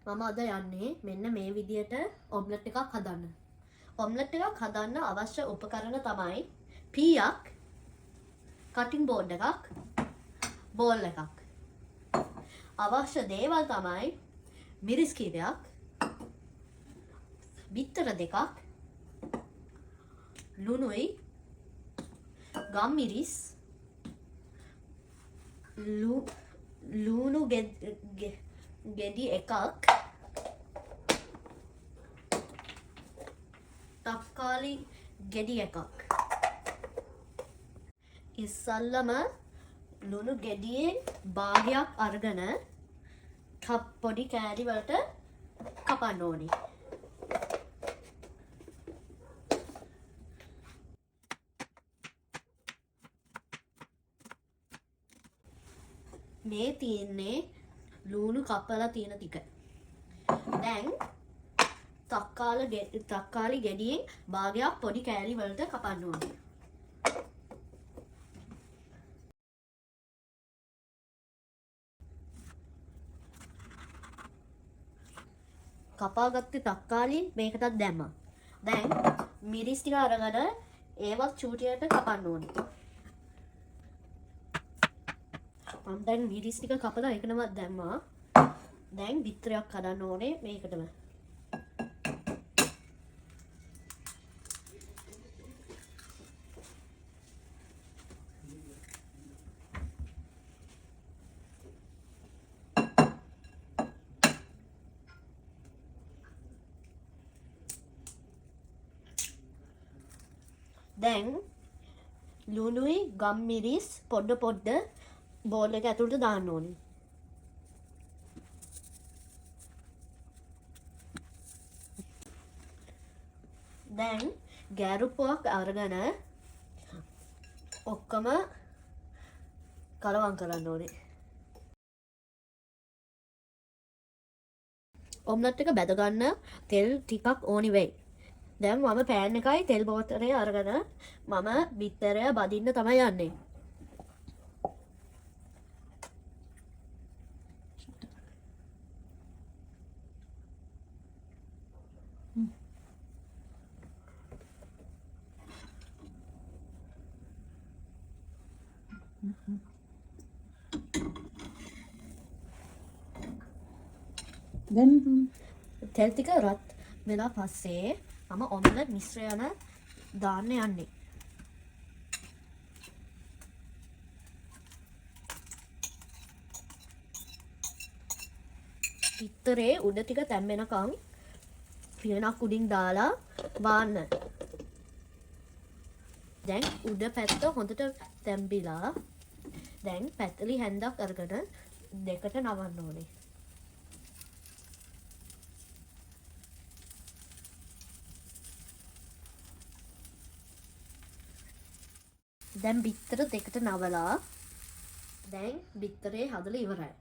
මම අද යන්නේ මෙන්න මේ විදියට ඔම්ලට් එකක් හදන්න. ඔම්ලට් එකක් හදන්න අවශ්‍ය උපකරණ තමයි පීයක්, කටින් බෝඩ් එකක්, බෝල් එකක්. අවශ්‍ය දේවල් තමයි මිරිස් කීපයක්, බිත්තර දෙකක්, ලුණුයි, ගම්මිරිස්, ලුණු ගෙඩි එකක්, තක්කාලි ගෙඩි එකක්. ඉස්සල්ලාම ලුණු ගෙඩියේ භාගයක් අරගෙන පොඩි කෑලි වලට කපන්න ඕනේ. මේ තියෙන්නේ ලුණු කපලා තියෙන ටික. දැන් තක්කාලි ගෙඩියෙන් භාගයක් පොඩි කෑලි වලට කපන්න ඕනේ. කපාගත්තේ තක්කාලි මේකටත් දැම්මා. දැන් මිරිස් ටික අරගෙන ඒවත් චූටියට කපන්න ඕනේ. මම දැන් මිරිස් ටික කපලා ඒකනම දැම්මා. දැන් බිත්තරයක් හදන්න ඕනේ මේකටම. දැන් ලුණුයි ගම්මිරිස් පොඩ බෝල් එක ඇතුළට දාන්න ඕනේ. දැන් ගෑරුප්පුවක් අරගෙන ඔක්කොම කලවම් කරන්න ඕනේ. ඔම්ලට් එක බැද ගන්න තෙල් ටිකක් ඕනි වෙයි. දැන් මම පෑන් එකයි තෙල් බෝතලය අරගෙන මම බිත්තරය බදින්න තමයි යන්නේ. දැන් තෙල් ටික රත් වෙලා පස්සේ මම ඔම්ලට් මිශ්‍රයන දාන්න යන්නේ. බිත්තරේ උඩ ටික තැම්බෙනකන් පියනක් උඩින් දාලා බාන්න. දැන් උඩ පැත්ත හොඳට තැම්බිලා දැන් පැතලි හැන්දක් අරගෙන දෙකට නවන්න ඕනේ. දැන් බිත්තර දෙකට නවලා දැන් බිත්තරේ හදලා ඉවරයි.